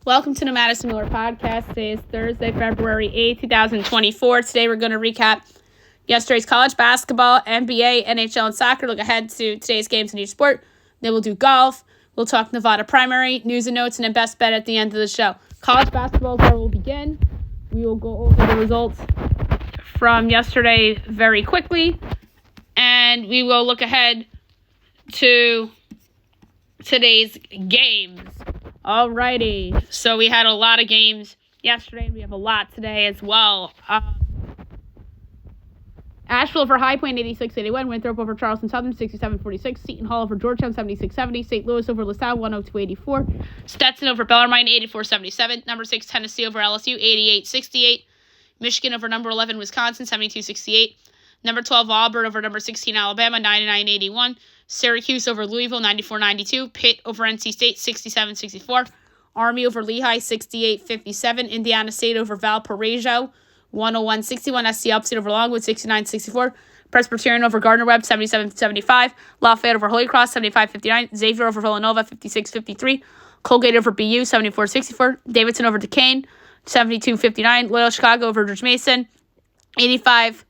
Welcome to the Madison Miller Podcast. Today is Thursday, February 8th, 2024. Today we're going to recap yesterday's college basketball, NBA, NHL, and soccer. Look ahead to today's games in each sport. Then we'll do golf. We'll talk Nevada primary, news and notes, and then best bet at the end of the show. College basketball is where we'll begin. We will go over the results from yesterday very quickly. And we will look ahead to today's games. Alrighty, so we had a lot of games yesterday, and we have a lot today as well. Asheville over High Point, 86-81. Winthrop over Charleston Southern, 67-46. Seton Hall over Georgetown, 76-70. St. Louis over LaSalle, 102-84. Stetson over Bellarmine, 84-77. Number 6, Tennessee over LSU, 88-68. Michigan over number 11, Wisconsin, 72-68. Number 12, Auburn over number 16, Alabama, 99-81. Syracuse over Louisville, 94-92. Pitt over NC State, 67-64. Army over Lehigh, 68-57. Indiana State over Valparaiso, 101-61. SC Upstate over Longwood, 69-64. Presbyterian over Gardner-Webb, 77-75. Lafayette over Holy Cross, 75-59. Xavier over Villanova, 56-53. Colgate over BU, 74-64. Davidson over Duquesne, 72-59. Loyola Chicago over George Mason, 85-79.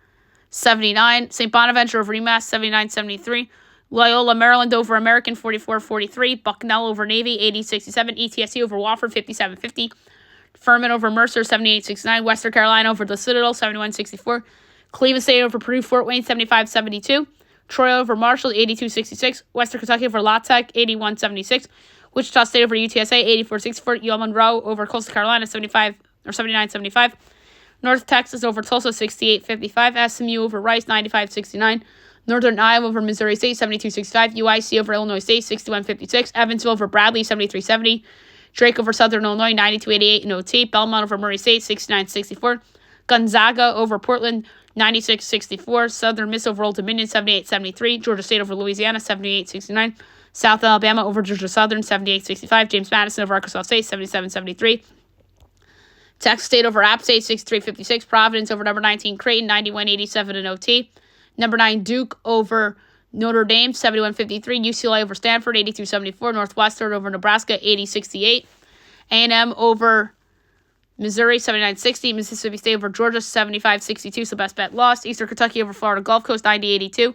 St. Bonaventure over UMass, 79-73. Loyola Maryland over American, 44-43. Bucknell over Navy, 80-67. ETSU over Wofford, 57-50. Furman over Mercer, 78-69. Western Carolina over the Citadel, 71-64. Cleveland State over Purdue Fort Wayne, 75-72. Troy over Marshall, 82-66. Western Kentucky over La Tech, 81-76. Wichita State over UTSA, 84-64. UL Monroe over Coastal Carolina, 79-75. North Texas over Tulsa, 68-55. SMU over Rice, 95-69. Northern Iowa over Missouri State, 72-65. UIC over Illinois State, 61-56. Evansville over Bradley, 73-70. Drake over Southern Illinois, 92-88 in OT. Belmont over Murray State, 69-64. Gonzaga over Portland, 96-64. Southern Miss over Old Dominion, 78-73. Georgia State over Louisiana, 78-69. South Alabama over Georgia Southern, 78-65. James Madison over Arkansas State, 77-73. Texas State over App State, 63-56. Providence over number 19 Creighton, 91-87 in OT. Number 9 Duke over Notre Dame, 71-53. UCLA over Stanford, 82-74. Northwestern over Nebraska, 80-68. A&M over Missouri, 79-60. Mississippi State over Georgia, 75-62. So best bet lost. Eastern Kentucky over Florida Gulf Coast, 90-82.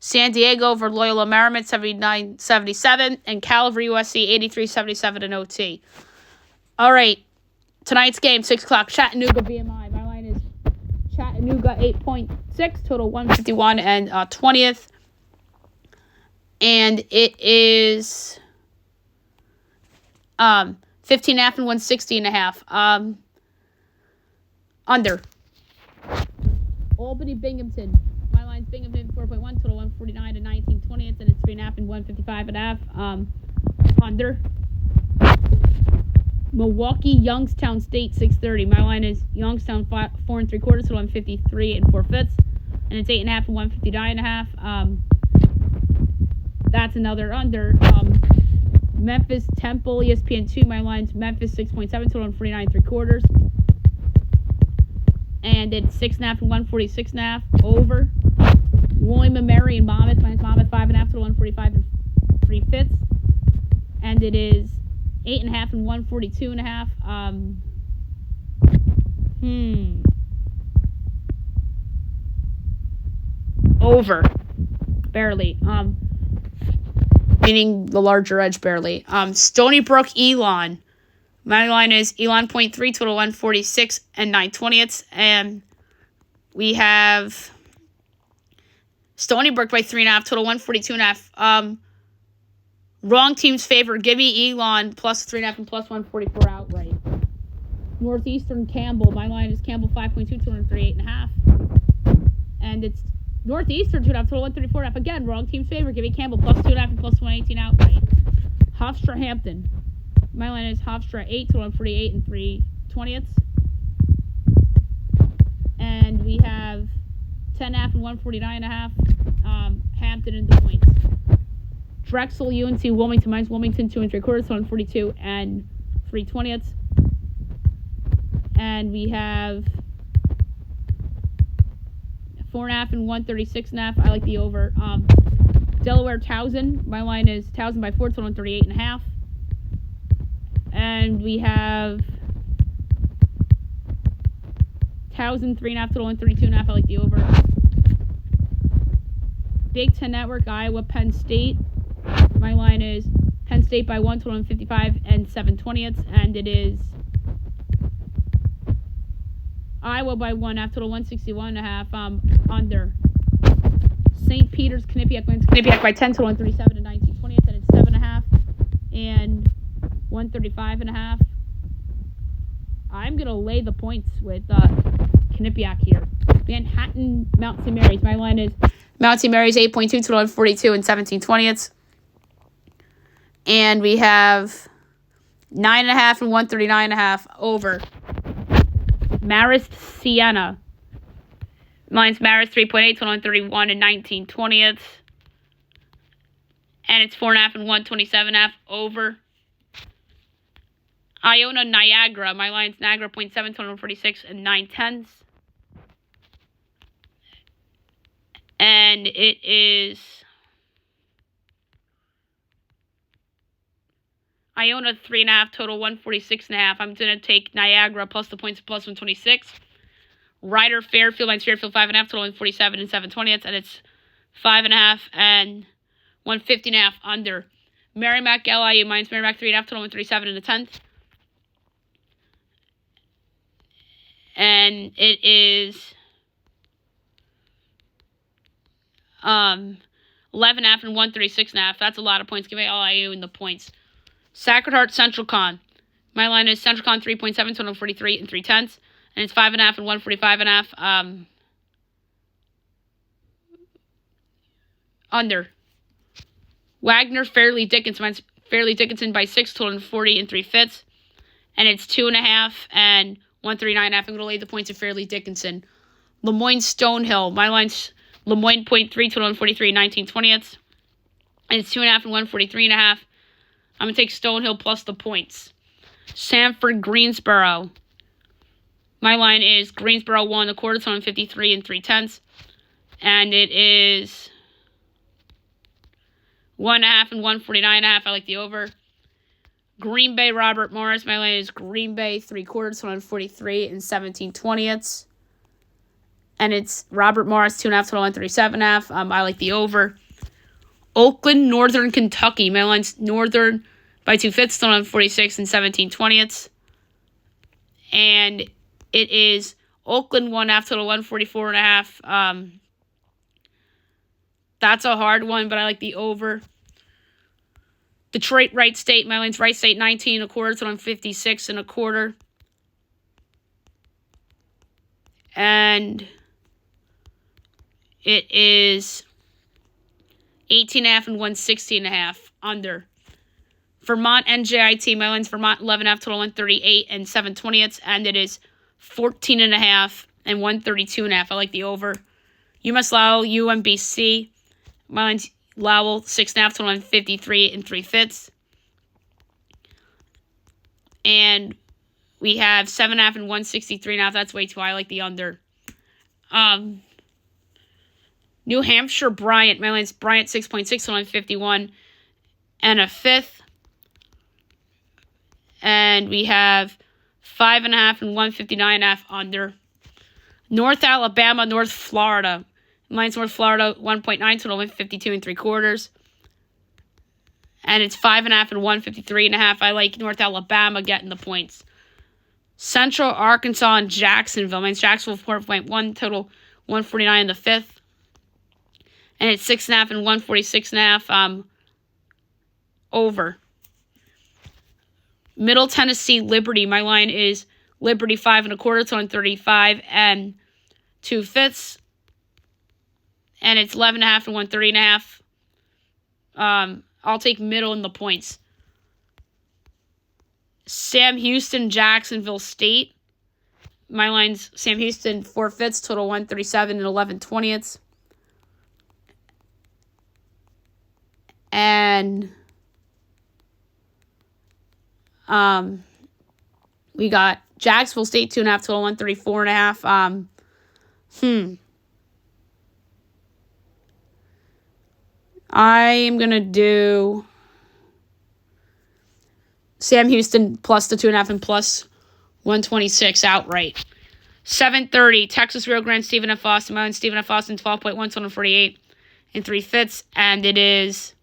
San Diego over Loyola Marymount, 79-77. And Cal over USC, 83-77 in OT. All right. Tonight's game, 6 o'clock, Chattanooga VMI. My line is Chattanooga 8.6, total 151 and 20th. And it is 15.5 and 160.5. Under. Albany Binghamton. My line's Binghamton 4.1, total 149 and 19/20th, and it's 3.5 and 155.5. Under. Milwaukee, Youngstown State, 6:30. My line is Youngstown 4 3/4, so 153 and 4/5, and it's 8.5 and 159.5. That's another under. Memphis, Temple, ESPN 2. My line's Memphis 6.7, so 149 3/4, and it's 6.5 and 146.5 over. William & Mary and Monmouth. Mine's Monmouth 5.5, so 145 and 3/5, and it is 8.5 and 142.5. Over. Barely. Meaning the larger edge barely. Stony Brook, Elon. My line is Elon 0.3, total 146 and 9/20. And we have Stony Brook by 3.5, total 142.5. Wrong team's favor. Give me Elon plus 3.5 and plus 144 outright. Northeastern Campbell. My line is Campbell 5.2, 238.5. And it's Northeastern 2.5, total 134.5. Again, wrong team's favor. Give me Campbell plus 2.5 and plus 118 outright. Hofstra Hampton. My line is Hofstra 8, total 148 and 3/20. And we have 10.5 and 149.5. Hampton and the points. Drexel, UNC, Wilmington. Mine's Wilmington 2 3/4, so 142 and 3/20. And we have 4.5 and 136.5. I like the over. Delaware, Towson. My line is Towson by 4, total 138.5. And we have Towson 3.5 total, 132.5. I like the over. Big Ten Network, Iowa, Penn State. My line is Penn State by 1 total, 155 and 7/20, and it is Iowa by 1.5 total, 161.5. Under. St. Peter's, Quinnipiac wins Quinnipiac by 10 total, 137 and 19/20, and it's 7.5 and 135.5. I'm gonna lay the points with Quinnipiac here. Manhattan, Mount St. Mary's. My line is Mount St. Mary's 8.2 total, 142 and 17/20. And we have 9.5 and 139.5 over. Marist, Siena. Mine's Marist 3.8 total, 131 and 19/20. And it's 4.5 and 127.5 over. Iona, Niagara. My line's Niagara 0.7 total, 46 and 9/10. And it is Iona 3.5 total, 146.5. I'm gonna take Niagara plus the points plus 126. Ryder, Fairfield, mine's Fairfield 5.5 total, 147 and 7/20, and it's 5.5 and 150.5 under. Merrimack, LIU, mine's Merrimack 3.5 total, 137 and a 10th. And it is 11.5 and 136.5. That's a lot of points. Give me LIU in the points. Sacred Heart, Central Con. My line is Central Con 3.7 total, 43 and 3/10, and it's 5.5 and 145.5. Under. Wagner, Fairleigh Dickinson. Mine's Fairleigh Dickinson by 6 total, 40 and 3/5, and it's 2.5 and 139.5. I'm going to lay the points of Fairleigh Dickinson. Lemoyne, Stonehill. My line's Lemoyne 0.3 total, 143 and 19/20, and it's 2.5 and 143.5. I'm going to take Stonehill plus the points. Sanford, Greensboro. My line is Greensboro 1.25 total, 153 and 3/10, and it is 1.5 and 149.5. I like the over. Green Bay, Robert Morris. My line is Green Bay 3/4 total, 143 and 17/20, and it's Robert Morris 2.5 total, 137.5. I like the over. Oakland, Northern Kentucky. My line's Northern by 2/5 total, 146 and 17/20, and it is Oakland 1.5 total, 144.5. That's a hard one, but I like the over. Detroit, Wright State. My line's Wright State 19.25 total, 56.25, and it is 18.5 and 160.5 under. Vermont, NJIT. My line's Vermont 11.5 total, 138 and 7/20, and it is 14.5 and 132.5. I like the over. UMass Lowell, UMBC. My line's Lowell 6.5 total, 153 and 3/5, and we have 7.5 and 163.5. That's way too high. I like the under. New Hampshire, Bryant. My line's Bryant 6.6 total, 151 and a 5th. And we have 5.5 and 159.5 under. North Alabama, North Florida. Mine's North Florida 1.9 total, 152 and 3/4. And it's 5.5 and 153.5. I like North Alabama getting the points. Central Arkansas and Jacksonville. Mine's Jacksonville 4.1 total, 149 in the 5th. And it's 6.5 and 146.5 over. Middle Tennessee, Liberty. My line is Liberty 5.25 total, 135 and 2/5. And it's 11.5 and 130.5. I'll take middle in the points. Sam Houston, Jacksonville State. My line's Sam Houston 4/5 total, 137 and 11/20. And we got Jacksonville State 2.5 total, 134.5. I am gonna do Sam Houston plus the 2.5 and plus 126 outright. 7:30, Texas Rio Grande, Stephen F. Austin. My line, Stephen F. Austin, 12.1, total 48 and 3/5. And it is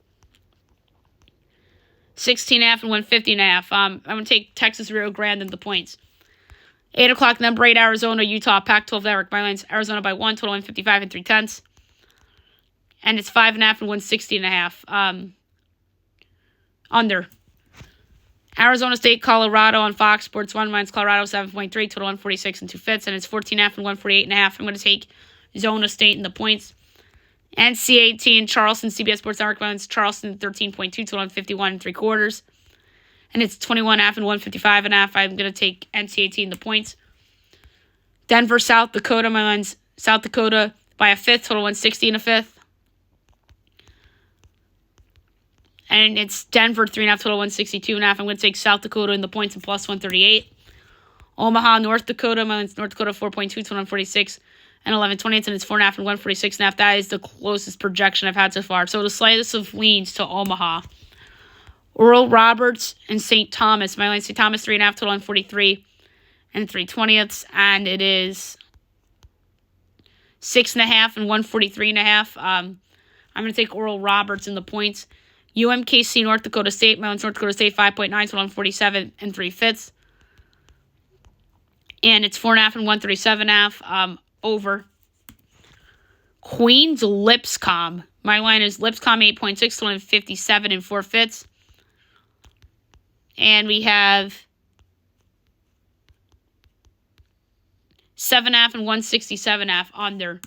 16.5 and 150.5. I'm going to take Texas Rio Grande in the points. 8 o'clock, number 8, Arizona, Utah, Pac-12 Network. My line's Arizona by 1, total 155 and 3/10. And it's 5.5 and 160.5. Under. Arizona State, Colorado on Fox Sports 1. Mine's Colorado 7.3, total 146 and 2/5. And it's 14.5 and 148.5. I'm going to take Zona State in the points. NC18, Charleston, CBS Sports Network. Mine's Charleston 13.2, total 151 and 3/4. And it's 21.5 and 155.5. I'm going to take NC18 in the points. Denver, South Dakota. My line's South Dakota by a 5th, total 160 and a 5th. And it's Denver 3.5, total 162.5. I'm going to take South Dakota in the points and plus 138. Omaha, North Dakota. My line's North Dakota 4.2, total 146 and 11/20. And it's 4.5 and 146.5. That is the closest projection I've had so far. So the slightest of leans to Omaha. Oral Roberts and St. Thomas. My line, St. Thomas 3.5, total 143 and 3/20. And it is 6.5 and 143.5. I'm going to take Oral Roberts in the points. UMKC, North Dakota State. My line's North Dakota State 5.9, total 147 and 3/5. And it's 4.5 and 137.5. Over. Queens, Lipscomb. My line is Lipscomb 8.6, total 157 and 4/5. And we have 7.5 and 167.5 under.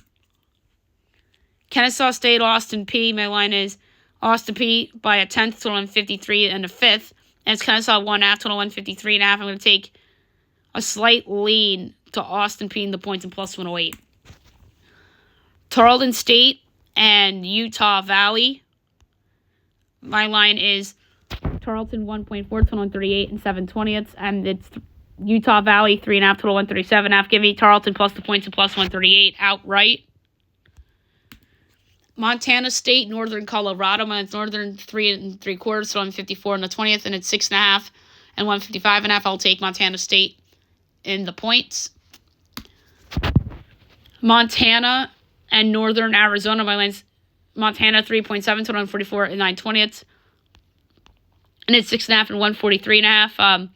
Kennesaw State, Austin P. My line is Austin P by a 10th, total 153 and a 5th. And it's Kennesaw 1.5, total 153.5. I'm going to take a slight lean to Austin P in the points and plus 108. Tarleton State and Utah Valley. My line is Tarleton 1.4, total 138 and 7/20. And it's Utah Valley 3.5, total 137.5. Give me Tarleton plus the points and plus 138 outright. Montana State, Northern Colorado. Mine's Northern 3 3/4, total 154 and the 20th. And it's 6.5 and 155.5. I'll take Montana State in the points. Montana and Northern Arizona. My line's Montana 3.7, total 144 and 9/20. And it's 6.5 and 143.5. I'm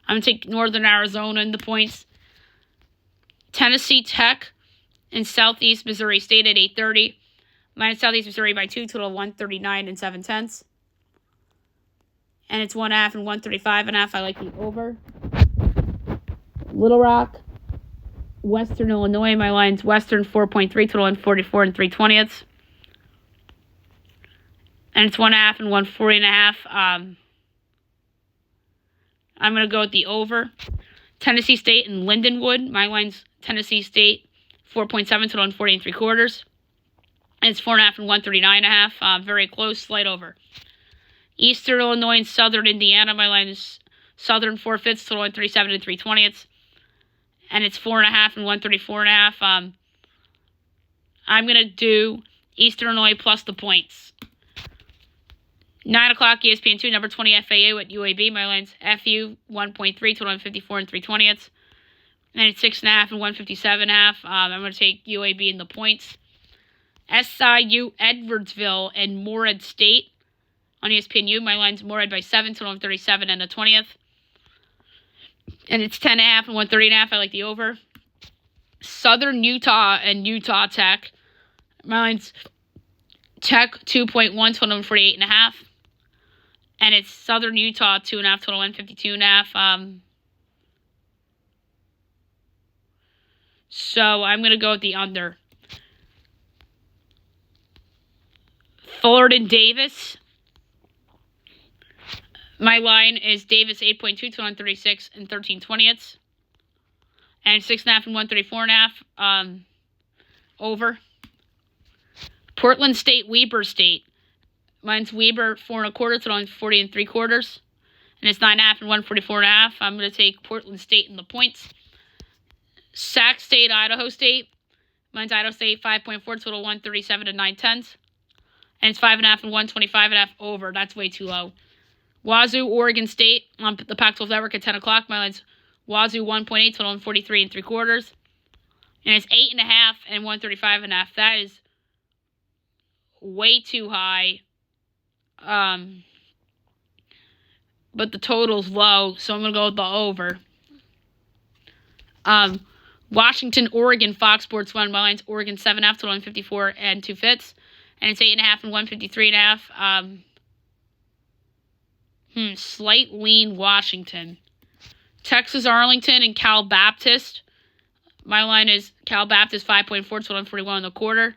going to take Northern Arizona in the points. Tennessee Tech and Southeast Missouri State at 8:30. Minus Southeast Missouri by 2, total 139 and 7/10. And it's 1.5 and 135.5. I like the over. Little Rock, Western Illinois. My line's Western 4.3, total 144 and 3/20. And it's 1.5 and 140.5. I'm going to go with the over. Tennessee State and Lindenwood. My line's Tennessee State 4.7, total 140 and 3/4. And it's 4.5 and 139.5. Very close, slight over. Eastern Illinois and Southern Indiana. My line is Southern 4/5, total 137 and 3/20. And it's 4.5 and 134.5. I'm going to do Eastern Illinois plus the points. 9 o'clock, ESPN 2, number 20 FAU at UAB. My line's FU 1.3, total 154 and 3/20. And it's 6.5 and 157.5. I'm going to take UAB in the points. SIU Edwardsville and Morehead State on ESPNU. My line's Morehead by 7, total 137 and a 20th. And it's 10.5 and 130.5. I like the over. Southern Utah and Utah Tech. My line's Tech 2.1, total 148.5. And it's Southern Utah 2.5, total 152.5. So I'm going to go with the under. Fullerton Davis. My line is Davis 8.2, total 136 and 13/20. And 6.5 and 134.5. Over. Portland State, Weber State. Mine's Weber 4.25, total 140 and 3/4. And it's 9.5 and 144.5. I'm going to take Portland State in the points. Sac State, Idaho State. Mine's Idaho State 5.4, total 137 and 9/10. And it's 5.5 and 125.5 over. That's way too low. Wazoo, Oregon State on the Pac-12 Network at 10 o'clock. My line's Wazoo 1.8, total 43 3/4. And it's 8.5 and 135.5. That is way too high. But the total's low, so I'm going to go with the over. Washington, Oregon, Fox Sports 1. My line's Oregon 7.5, total 154 and 2 fits. And it's 8.5 and 153.5. Slight lean Washington. Texas, Arlington, and Cal Baptist. My line is Cal Baptist 5.4, total 141.25.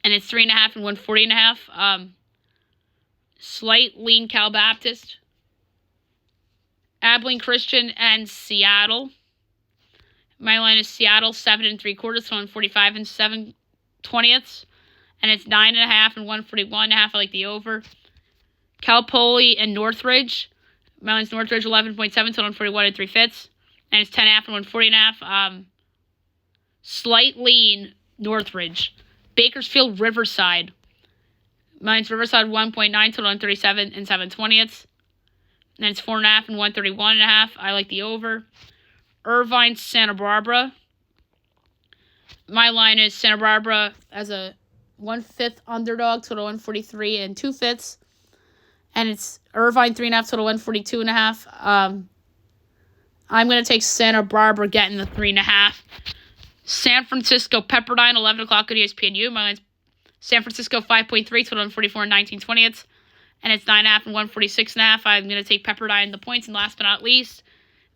And it's 3.5 and 140.5. Slight lean Cal Baptist. Abilene Christian and Seattle. My line is Seattle 7 3/4, so 145 and 7/20. And it's 9.5 and 141.5. I like the over. Cal Poly and Northridge. My line's Northridge 11.7, so 141 and 3 fits. And it's 10.5 and 140.5. Slight lean Northridge. Bakersfield Riverside. Mine's Riverside 1.9, total 137 and 7/20. And it's 4.5 and 131.5. I like the over. Irvine, Santa Barbara. My line is Santa Barbara as a 1/5 underdog, total 143 and 2 fits. And it's Irvine 3.5, total 142.5. I'm going to take Santa Barbara getting the 3.5. San Francisco, Pepperdine, 11 o'clock at ESPNU. My line's San Francisco 5.3, total 144 and 19/20. And it's 9.5 and 146.5. I'm going to take Pepperdine the points. And last but not least,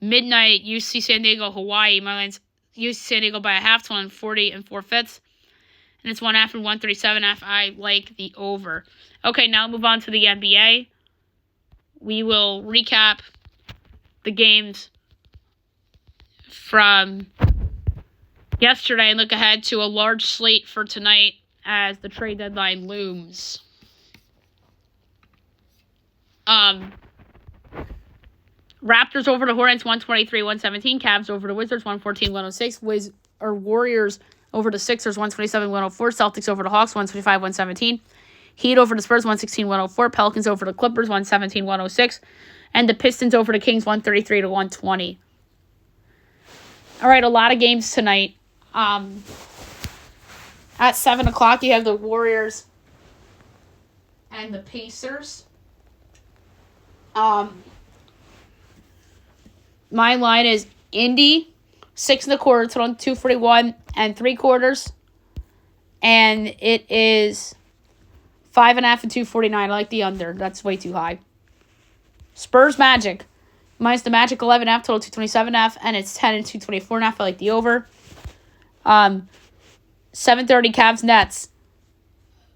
midnight, UC San Diego, Hawaii. My line's UC San Diego by a half, total 140 and 4 fits. And it's 1.5 and 137.5. I like the over. Okay, now move on to the NBA. We will recap the games from yesterday and look ahead to a large slate for tonight as the trade deadline looms. Raptors over the Hornets 123-117. Cavs over the Wizards 114-106. Warriors over the Sixers 127-104. Celtics over the Hawks 125-117. Heat over the Spurs 116-104. Pelicans over the Clippers 117-106. And the Pistons over the Kings 133-120. All right, a lot of games tonight. At 7 o'clock, you have the Warriors and the Pacers. My line is Indy 6 1/4, total 241 and 3/4. And it is 5.5 and 249. I like the under. That's way too high. Spurs Magic. Minus the Magic 11.5, total 227.5, and it's 10 and 224.5. I like the over. 7:30 Cavs Nets.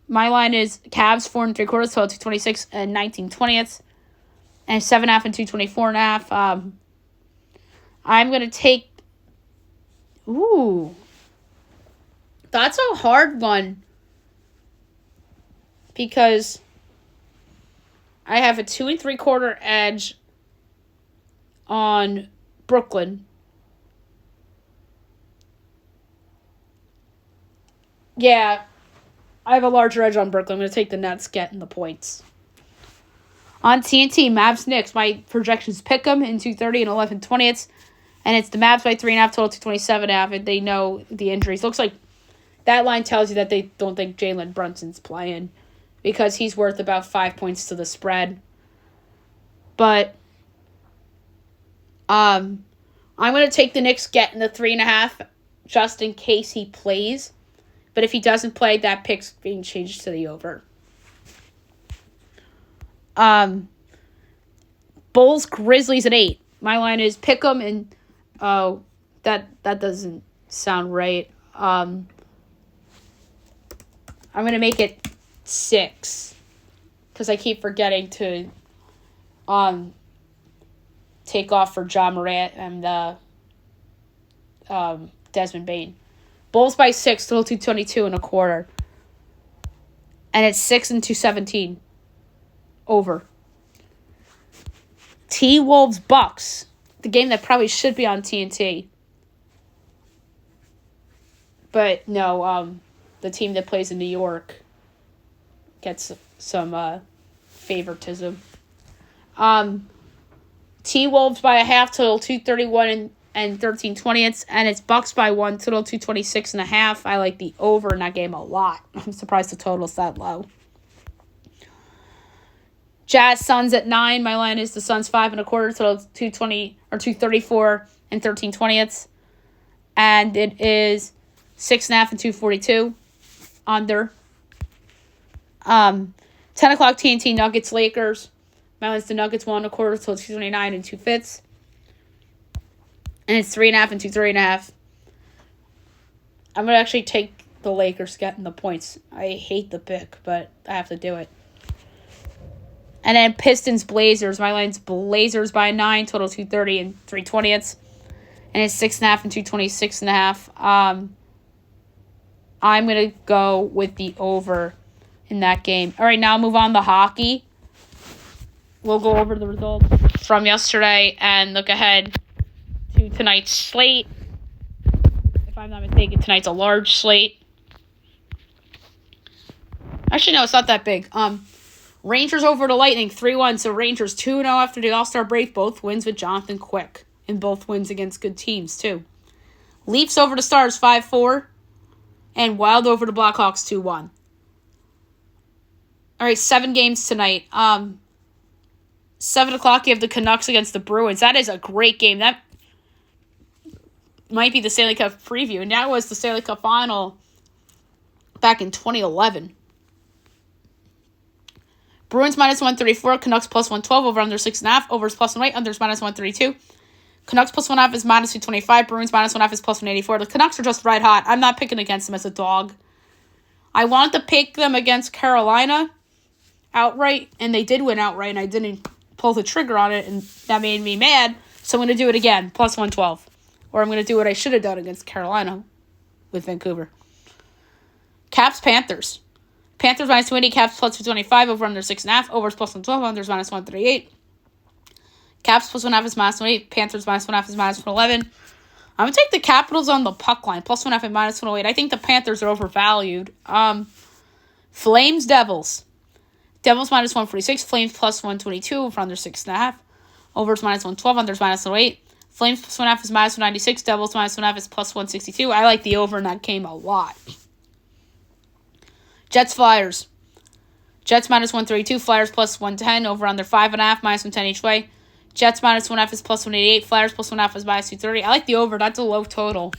My line is Cavs 4 3/4, total 226 and 19/20. And 7.5 and 224.5. I'm gonna take. Ooh, that's a hard one because I have a 2 3/4 edge on Brooklyn. Yeah, I have a larger edge on Brooklyn. I'm going to take the Nets getting the points. On TNT, Mavs Knicks. My projections pick them in 230 and 11/20. And it's the Mavs by 3.5, total 227.5. And they know the injuries. Looks like that line tells you that they don't think Jalen Brunson's playing because he's worth about 5 points to the spread. But I'm going to take the Knicks getting the 3.5 just in case he plays. But if he doesn't play, that pick's being changed to the over. Bulls Grizzlies at 8. My line is pick 'em and that doesn't sound right. I'm gonna make it 6 because I keep forgetting to take off for Ja Morant and Desmond Bane. Bulls by 6, total 222 and 1/4. And it's 6 and 217. Over. T-Wolves Bucks. The game that probably should be on TNT. But no, the team that plays in New York gets some favoritism. T-Wolves by a half, total 231 and 13/20, and it's Bucks by 1, total 226.5. I like the over in that game a lot. I'm surprised the total's that low. Jazz Suns at 9. My line is the Suns 5.25, total 220 or 234 and 13/20, and it is 6.5 and 242 under. 10 o'clock TNT Nuggets Lakers. My line's the Nuggets 1.25, total 229 and 2/5. And it's 3.5 and 230.5. I'm gonna actually take the Lakers getting the points. I hate the pick, but I have to do it. And then Pistons Blazers. My line's Blazers by 9, total 230 and 3/20. And it's 6.5 and 226.5. I'm gonna go with the over in that game. All right, now move on to hockey. We'll go over the results from yesterday and look ahead to tonight's slate. If I'm not mistaken, tonight's a large slate. Actually, no, it's not that big. Rangers over the Lightning, 3-1. So Rangers 2-0 after the All-Star break. Both wins with Jonathan Quick. And both wins against good teams, too. Leafs over the Stars, 5-4. And Wild over the Blackhawks, 2-1. All right, 7 games tonight. 7 o'clock, you have the Canucks against the Bruins. That is a great game. That might be the Stanley Cup preview. And that was the Stanley Cup final back in 2011. Bruins minus 134, Canucks plus 112, over under 6.5, overs plus 108, unders minus 132. Canucks plus 1.5 is minus 225, Bruins minus 1.5 is plus 184. The Canucks are just red hot. I'm not picking against them as a dog. I wanted to pick them against Carolina outright, and they did win outright, and I didn't pull the trigger on it, and that made me mad. So I'm going to do it again, plus 112. Or I'm going to do what I should have done against Carolina with Vancouver. Caps Panthers. Panthers minus 280, Caps plus 225, over under 6.5, overs plus 112, unders minus 138. Caps plus 1.5 is minus 108, Panthers minus 1.5 is minus 111. I'm going to take the Capitals on the puck line, plus 1.5 and minus 108. I think the Panthers are overvalued. Flames Devils. Devils minus 146, Flames plus 122, over under 6.5. Overs minus 112, unders minus 108. Flames plus 1.5 is minus 196, Devils minus 1.5 is plus 162. I like the over in that game a lot. Jets Flyers. Jets minus 132, Flyers plus 110, over under 5.5, minus 110 each way. Jets minus 1.5 is plus 188, Flyers plus 1.5 is minus 230. I like the over. That's a low total.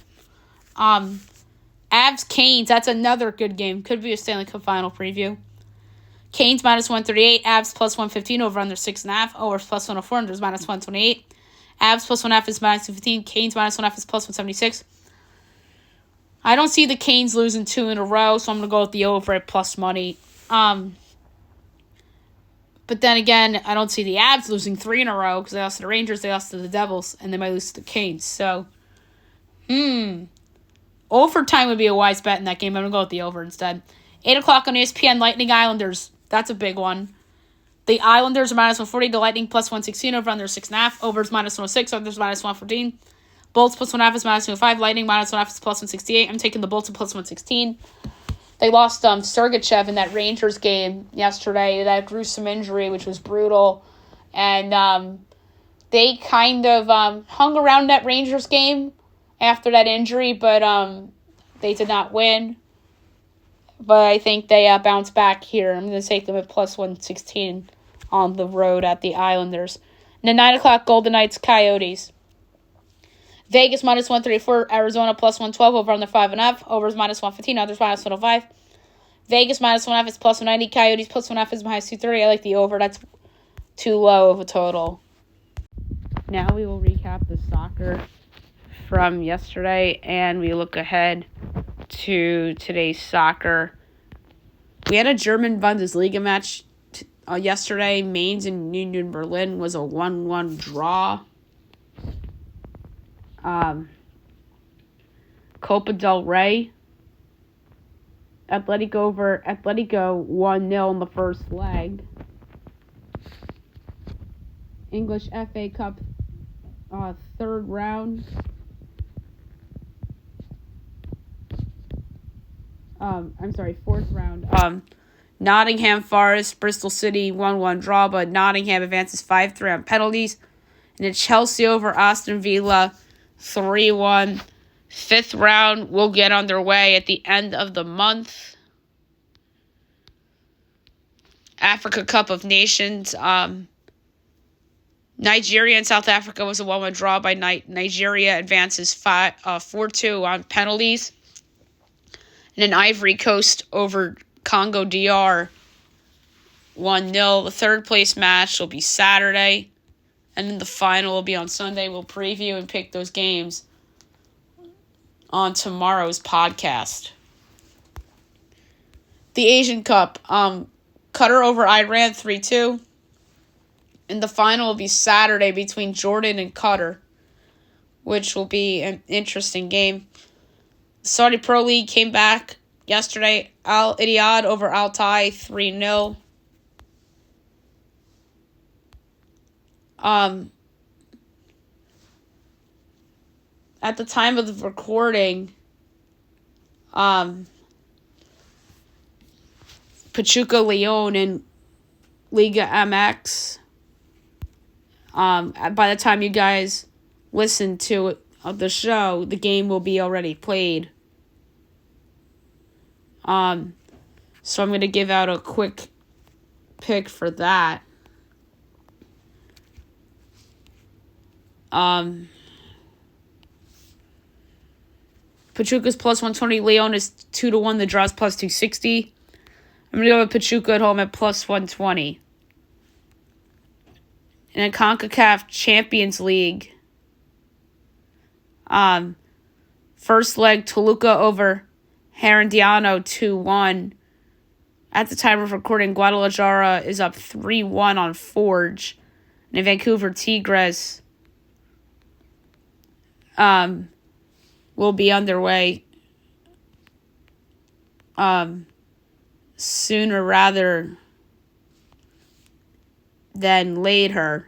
Avs Canes. That's another good game. Could be a Stanley Cup final preview. Canes minus 138, Avs plus 115, over under 6.5, overs plus 104, unders minus 128. Avs plus 1.5 is minus 215, Canes minus 1.5 is plus 176. I don't see the Canes losing 2 in a row, so I'm going to go with the over at plus money. But then again, I don't see the Avs losing 3 in a row because they lost to the Rangers, they lost to the Devils, and they might lose to the Canes. So, overtime would be a wise bet in that game. I'm going to go with the over instead. 8 o'clock on ESPN, Lightning Islanders. That's a big one. The Islanders are minus 140, the Lightning plus 116, over under 6.5, overs minus 106, unders minus 114. Bolts plus 1.5 is minus 205. Lightning minus 1.5 is plus 168. I'm taking the Bolts at plus 116. They lost Sergachev in that Rangers game yesterday. That gruesome injury, which was brutal. And they kind of hung around that Rangers game after that injury, but they did not win. But I think they bounced back here. I'm going to take them at plus 116 on the road at the Islanders. And the 9 o'clock Golden Knights Coyotes. Vegas minus 134, Arizona plus 112, over on the 5.5, overs minus 115, others minus 105. Vegas minus 1.5 is plus 190, Coyotes plus 1.5 is minus 230. I like the over. That's too low of a total. Now we will recap the soccer from yesterday, and we look ahead to today's soccer. We had a German Bundesliga match yesterday. Mainz and Union Berlin was a 1-1 draw. Copa del Rey. Atletico 1-0 in the first leg. English FA Cup third round. Fourth round. Nottingham Forest, Bristol City 1-1 draw, but Nottingham advances 5-3 on penalties. And then Chelsea over Aston Villa 3-1. Fifth round will get underway at the end of the month. Africa Cup of Nations. Nigeria and South Africa was a 1-1 draw by Nigeria advances 4-2 on penalties. And then Ivory Coast over Congo DR 1-0. The third place match will be Saturday. And then the final will be on Sunday. We'll preview and pick those games on tomorrow's podcast. The Asian Cup. Qatar over Iran 3-2. And the final will be Saturday between Jordan and Qatar, which will be an interesting game. The Saudi Pro League came back yesterday. Al Ittihad over Al Thai 3-0. At the time of the recording, Pachuca Leon in Liga MX. By the time you guys listen to the show, the game will be already played. So I'm going to give out a quick pick for that. Pachuca's plus 120. Leon is 2-1. The draw's plus 260. I'm going to go with Pachuca at home at plus 120. In a CONCACAF Champions League, first leg, Toluca over Herediano 2-1. At the time of recording, Guadalajara is up 3-1 on Forge. And Vancouver Tigres will be underway sooner rather than later.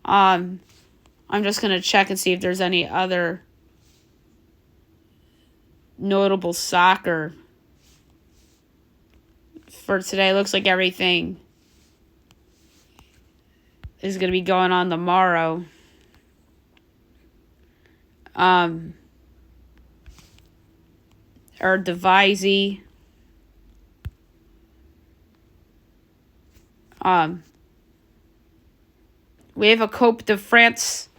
I'm just going to check and see if there's any other notable soccer for today. Looks like everything is going to be going on tomorrow. Eredivisie. We have a Coupe de France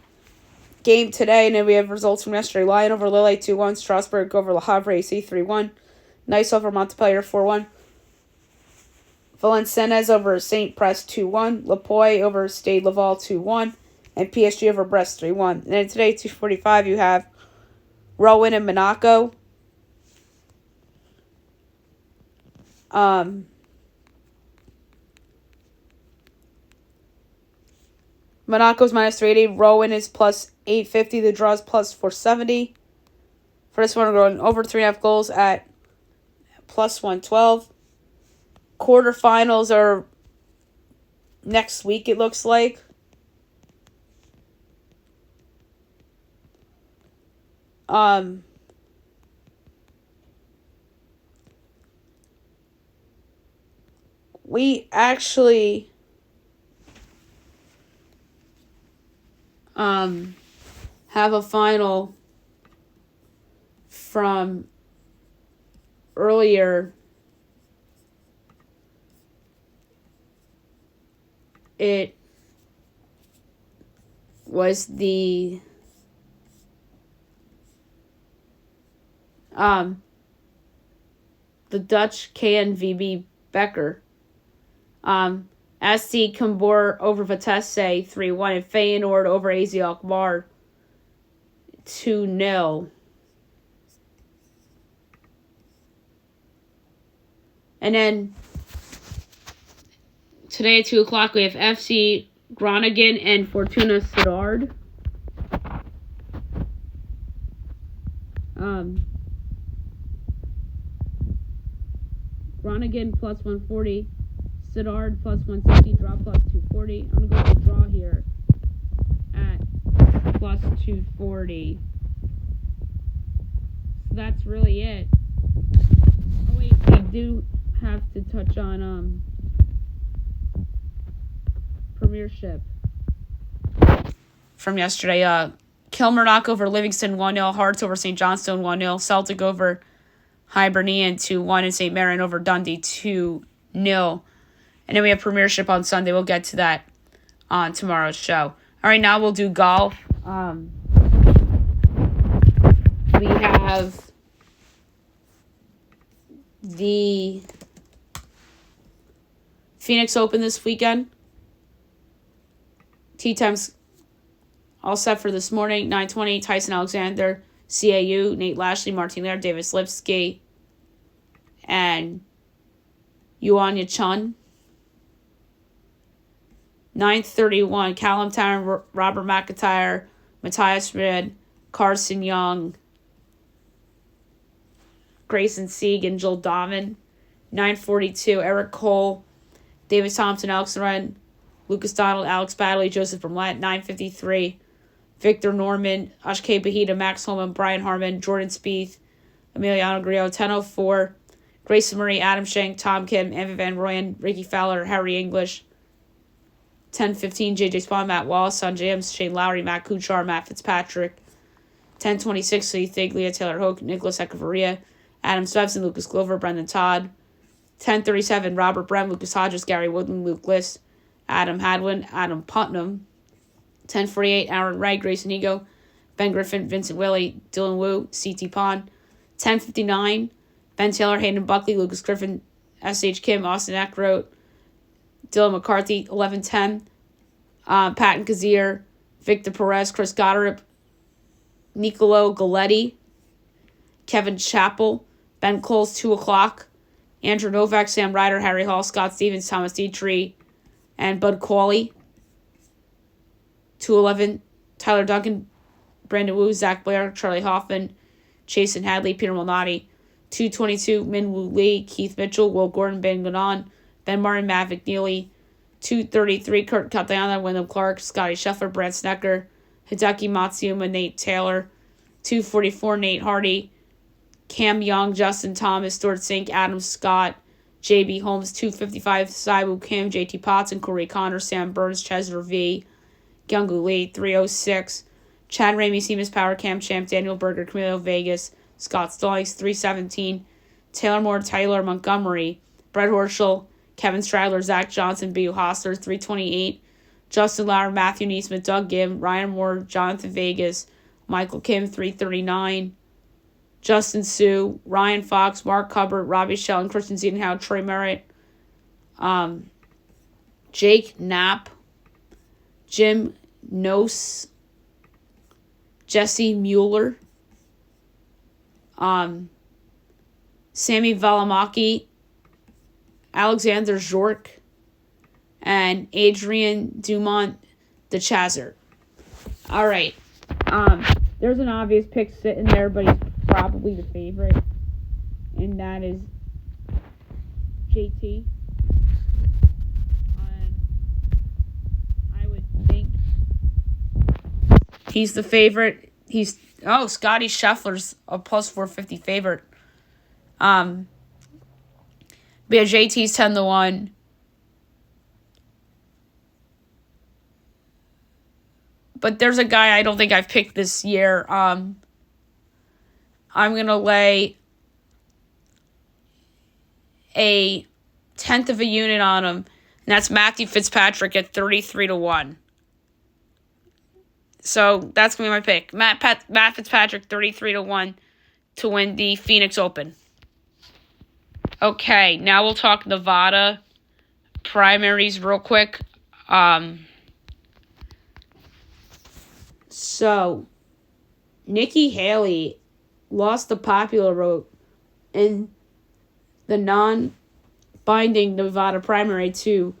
game today, and then we have results from yesterday. Lyon over Lille 2-1. Strasbourg over Le Havre AC 3-1. Nice over Montpellier 4-1. Valenciennes over Saint Press 2-1. Lepoy over Stade Laval 2-1. And PSG over Brest 3-1. And then today, 2:45, you have Rowan and Monaco. Monaco's minus 380. Rowan is plus 850. The draw is plus 470. For this one, we're going over 3.5 goals at plus 112. Quarterfinals are next week, it looks like. We actually have a final from earlier. It was the Dutch KNVB Becker. SC Cambuur over Vitesse 3-1 and Feyenoord over AZ Alkmaar 2-0. And then today at 2 o'clock we have FC Groningen and Fortuna Sittard. Groningen plus 140. Sittard plus 160, draw plus 240. I'm going to go with the draw here at plus 240. that's really it. Oh wait, we do have to touch on Premiership from yesterday. Kilmarnock over Livingston 1-0, Hearts over St. Johnstone 1-0, Celtic over Hibernian 2-1, and St. Mirren over Dundee 2-0. And then we have Premiership on Sunday. We'll get to that on tomorrow's show. All right, now we'll do golf. We have the Phoenix Open this weekend. Tee times all set for this morning. 9:20, Tyson Alexander, CAU, Nate Lashley, Martin Laird, Davis Lipsky, and Yuanya Chun. 9:31, Callum Tarrant, Robert McIntyre, Matthias Reed, Carson Young, Grayson Sieg, and Joel Donovan. 9:42, Eric Cole, David Thompson, Alex Loren, Lucas Donald, Alex Badley, Joseph Bramlett. 9:53, Victor Norman, Ashke Bahita, Max Holman, Brian Harmon, Jordan Spieth, Emiliano Grillo. 10:04, Grayson Murray, Adam Schenk, Tom Kim, Evan Van Rooyen, Ricky Fowler, Harry English. 10:15, J.J. Spawn, Matt Wallace, Son James, Shane Lowry, Matt Kuchar, Matt Fitzpatrick. 10:26, Lee Thiglia, Taylor Hoke, Nicholas Echevarria, Adam Svensson, Lucas Glover, Brendan Todd. 10:37, Robert Brem, Lucas Hodges, Gary Woodland, Luke List, Adam Hadwin, Adam Putnam. 10:48, Aaron Ray, Grayson Ego, Ben Griffin, Vincent Willey, Dylan Wu, C.T. Pond. 10:59, Ben Taylor, Hayden Buckley, Lucas Griffin, S.H. Kim, Austin Eckroat, Dylan McCarthy. 11:10, Patton Kazir, Victor Perez, Chris Goddard, Nicolo Galletti, Kevin Chappell, Ben Coles. 2 o'clock, Andrew Novak, Sam Ryder, Harry Hall, Scott Stevens, Thomas Dietrich, and Bud Qualley. 2:11, Tyler Duncan, Brandon Wu, Zach Blair, Charlie Hoffman, Jason Hadley, Peter Malnati. 2:22, Min Woo Lee, Keith Mitchell, Will Gordon, Ben Ganon, Ben Martin, Matt McNeely. 2:33, Kurt Katayana, Wyndham Clark, Scotty Scheffler, Brant Snecker, Hideki Matsuyama, Nate Taylor. 2:44, Nate Hardy, Cam Young, Justin Thomas, Stuart Sink, Adam Scott, J.B. Holmes. 2:55, Saibu Kim, J.T. Potts, and Corey Connor, Sam Burns, Chesner V, Kyung-Gu Lee. 3:06, Chad Ramey, Seamus Power, Cam Champ, Daniel Berger, Camilo Vegas, Scott Stallings. 3:17, Taylor Moore, Tyler Montgomery, Brett Horschel, Kevin Stradler, Zach Johnson, B.U. Hostler. 3:28, Justin Lauer, Matthew Neesmith, Doug Gim, Ryan Moore, Jonathan Vegas, Michael Kim. 3:39, Justin Sue, Ryan Fox, Mark Hubbard, Robbie Shell, and Christian Ziedenhout, Trey Merritt, Jake Knapp, Jim Nose, Jesse Mueller, Sammy Valimaki, Alexander Zork, and Adrian Dumont de Chazer. All right. There's an obvious pick sitting there, but he's probably the favorite, and that is JT. I would think he's the favorite. Scotty Scheffler's a plus 450 favorite. But yeah, JT's 10-1. But there's a guy I don't think I've picked this year. I'm going to lay a 1/10 of a unit on him, and that's Matthew Fitzpatrick at 33-1. So that's going to be my pick. Matt Fitzpatrick, 33-1 to win the Phoenix Open. Okay, now we'll talk Nevada primaries real quick. So, Nikki Haley lost the popular vote in the non-binding Nevada primary to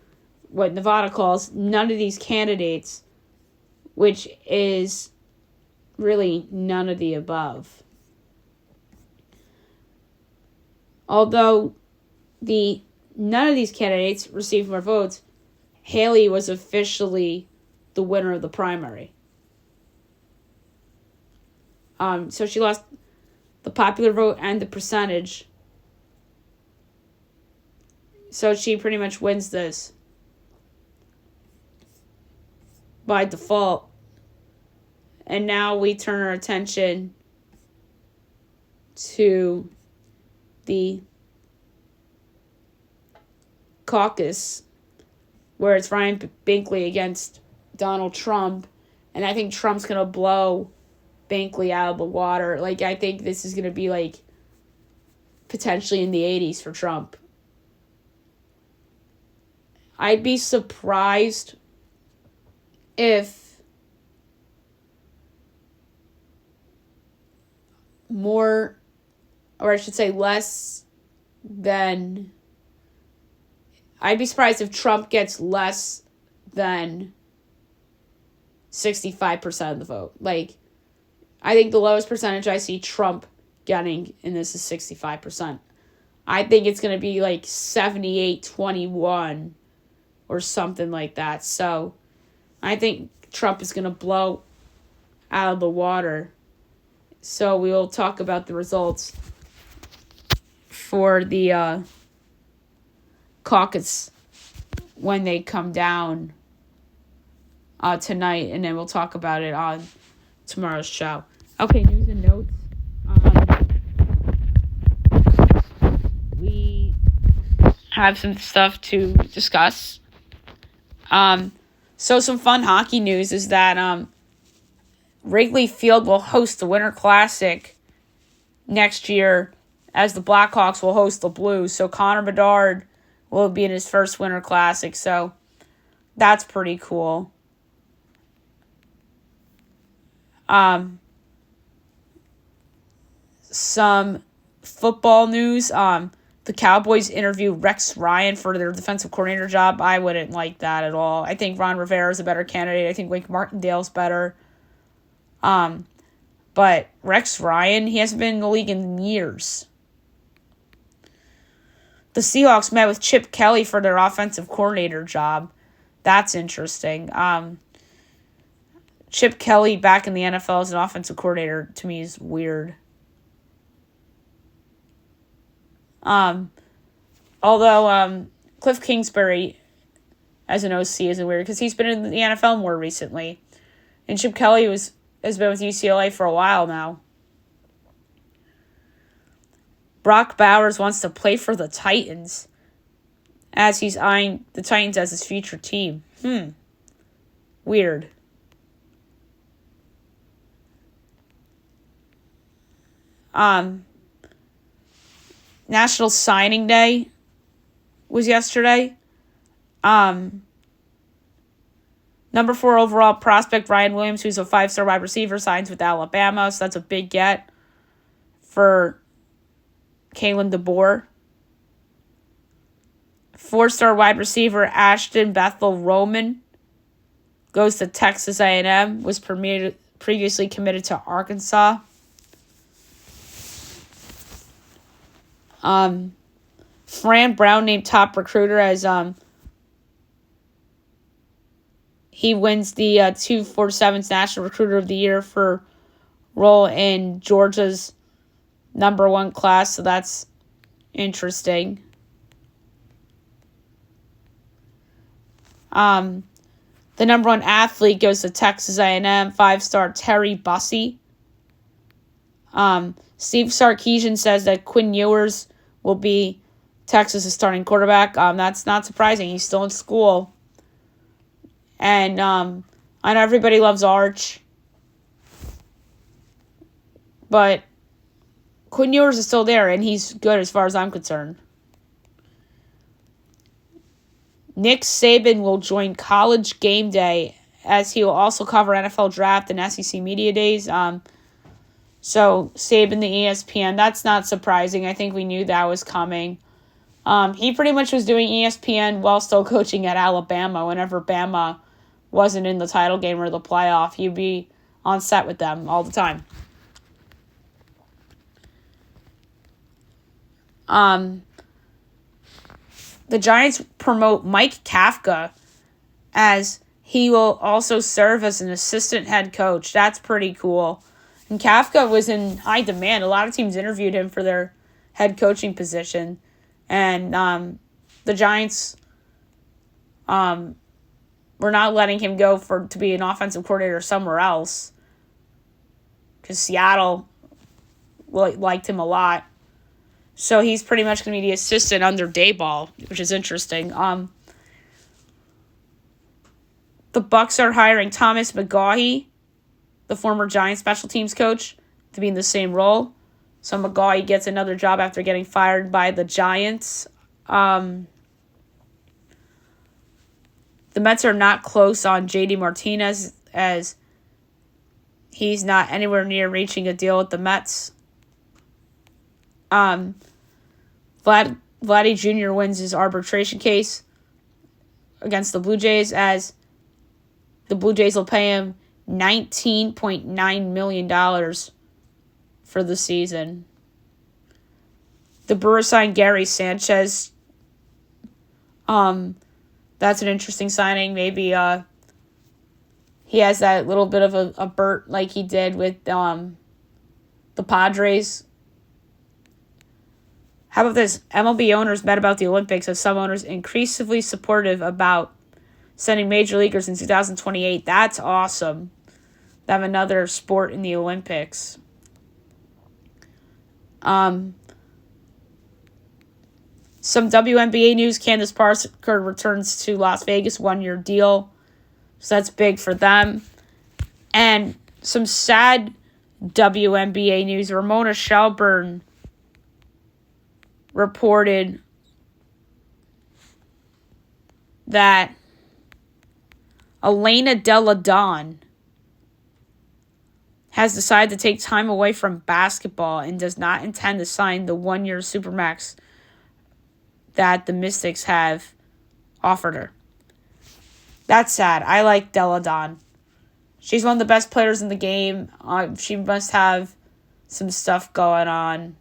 what Nevada calls none of these candidates, which is really none of the above. Although none of these candidates received more votes, Haley was officially the winner of the primary. So she lost the popular vote and the percentage. So she pretty much wins this by default. And now we turn our attention to the caucus, where it's Ryan Binkley against Donald Trump. And I think Trump's going to blow Binkley out of the water. Like, I think this is going to be, like, potentially in the 80s for Trump. I'd be surprised if more, or I should say less than, I'd be surprised if Trump gets less than 65% of the vote. Like, I think the lowest percentage I see Trump getting in this is 65%. I think it's going to be like 78-21 or something like that. So I think Trump is going to blow out of the water. So we will talk about the results for the caucus when they come down tonight, and then we'll talk about it on tomorrow's show. Okay, news and notes. We have some stuff to discuss. So some fun hockey news is that Wrigley Field will host the Winter Classic next year, as the Blackhawks will host the Blues. So Connor Bedard will be in his first Winter Classic. So that's pretty cool. Some football news. The Cowboys interviewed Rex Ryan for their defensive coordinator job. I wouldn't like that at all. I think Ron Rivera is a better candidate. I think Wink Martindale's better. But Rex Ryan, he hasn't been in the league in years. The Seahawks met with Chip Kelly for their offensive coordinator job. That's interesting. Chip Kelly back in the NFL as an offensive coordinator, to me, is weird. Although Cliff Kingsbury as an OC isn't weird, because he's been in the NFL more recently. And Chip Kelly has been with UCLA for a while now. Brock Bowers wants to play for the Titans, as he's eyeing the Titans as his future team. Weird. National Signing Day was yesterday. Number 4 overall prospect Ryan Williams, who's a 5-star wide receiver, signs with Alabama. So that's a big get for Kalen DeBoer. 4-star wide receiver Ashton Bethel Roman goes to Texas A&M, was previously committed to Arkansas. Fran Brown named top recruiter as he wins the 247's National Recruiter of the Year for role in Georgia's number 1 class, so that's interesting. The number 1 athlete goes to Texas A&M, 5-star Terry Bussey. Steve Sarkisian says that Quinn Ewers will be Texas' starting quarterback. That's not surprising. He's still in school. And I know everybody loves Arch, but Quinn Ewers is still there, and he's good as far as I'm concerned. Nick Saban will join College Game Day, as he will also cover NFL Draft and SEC Media Days. So Saban, the ESPN, that's not surprising. I think we knew that was coming. He pretty much was doing ESPN while still coaching at Alabama. Whenever Bama wasn't in the title game or the playoff, he'd be on set with them all the time. The Giants promote Mike Kafka as he will also serve as an assistant head coach. That's pretty cool. And Kafka was in high demand. A lot of teams interviewed him for their head coaching position. And the Giants were not letting him go to be an offensive coordinator somewhere else. Because Seattle liked him a lot. So he's pretty much going to be the assistant under Dayball, which is interesting. The Bucs are hiring Thomas McGaughey, the former Giants special teams coach, to be in the same role. So McGaughey gets another job after getting fired by the Giants. The Mets are not close on J.D. Martinez, as he's not anywhere near reaching a deal with the Mets. Vladdy Jr. wins his arbitration case against the Blue Jays, as the Blue Jays will pay him $19.9 million for the season. The Brewers signed Gary Sanchez. That's an interesting signing. Maybe he has that little bit of a burst like he did with the Padres. How about this? MLB owners met about the Olympics, as some owners increasingly supportive about sending major leaguers in 2028. That's awesome. To have another sport in the Olympics. Some WNBA news. Candace Parker returns to Las Vegas, 1-year deal. So that's big for them. And some sad WNBA news. Ramona Shelburne reported that Elena Delle Donne has decided to take time away from basketball and does not intend to sign the 1-year Supermax that the Mystics have offered her. That's sad. I like Delle Donne. She's one of the best players in the game. She must have some stuff going on.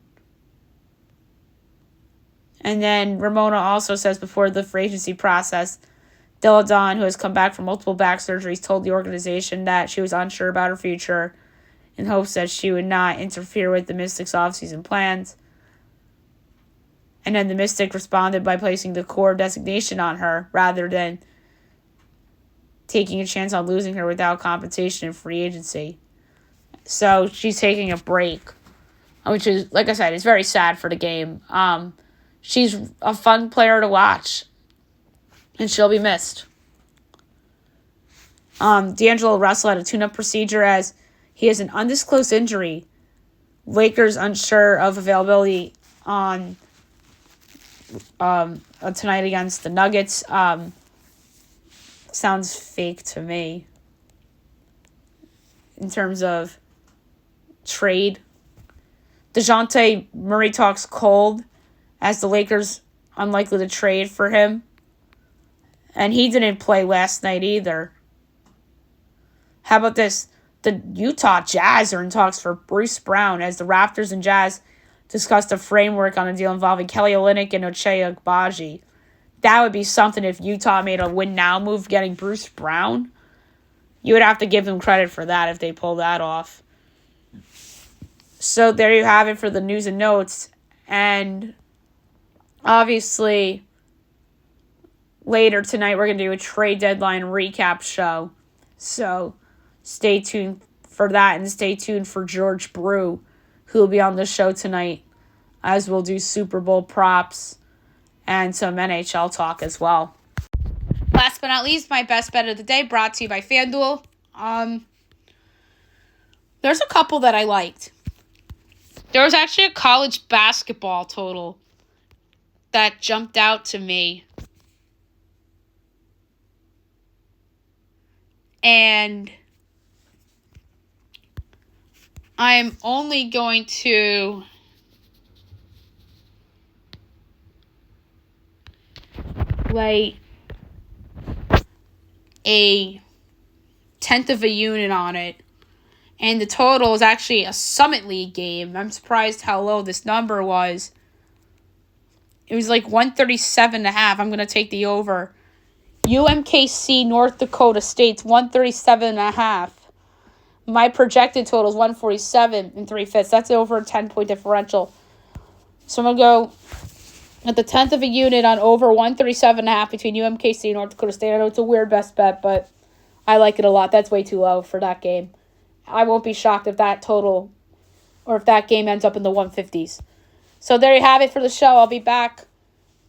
And then Ramona also says before the free agency process, Delle Donne, who has come back from multiple back surgeries, told the organization that she was unsure about her future in hopes that she would not interfere with the Mystics' offseason plans. And then the Mystic responded by placing the core designation on her rather than taking a chance on losing her without compensation in free agency. So she's taking a break, which is, like I said, it's very sad for the game. She's a fun player to watch, and she'll be missed. D'Angelo Russell had a tune-up procedure as he has an undisclosed injury. Lakers unsure of availability on tonight against the Nuggets. Sounds fake to me in terms of trade. DeJounte Murray talks cold as the Lakers unlikely to trade for him. And he didn't play last night either. How about this? The Utah Jazz are in talks for Bruce Brown as the Raptors and Jazz discussed a framework on a deal involving Kelly Olynyk and Ochai Agbaji. That would be something if Utah made a win-now move getting Bruce Brown. You would have to give them credit for that if they pull that off. So there you have it for the news and notes. And obviously, later tonight we're going to do a trade deadline recap show. So stay tuned for that, and stay tuned for George Brew, who will be on the show tonight, as we'll do Super Bowl props and some NHL talk as well. Last but not least, my best bet of the day, brought to you by FanDuel. There's a couple that I liked. There was actually a college basketball total that jumped out to me. And I'm only going to lay a tenth of a unit on it. And the total is actually a Summit League game. I'm surprised how low this number was. It was like 137.5. I'm going to take the over. UMKC North Dakota State's 137.5. My projected total is 147 and 3/5. That's over a 10-point differential. So I'm going to go at the 10th of a unit on over 137.5 between UMKC and North Dakota State. I know it's a weird best bet, but I like it a lot. That's way too low for that game. I won't be shocked if that total or if that game ends up in the 150s. So there you have it for the show. I'll be back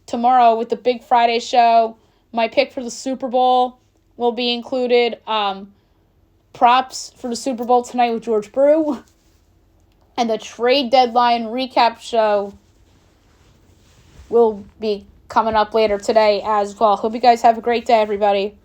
tomorrow with the Big Friday show. My pick for the Super Bowl will be included. Props for the Super Bowl tonight with George Brew. And the trade deadline recap show will be coming up later today as well. Hope you guys have a great day, everybody.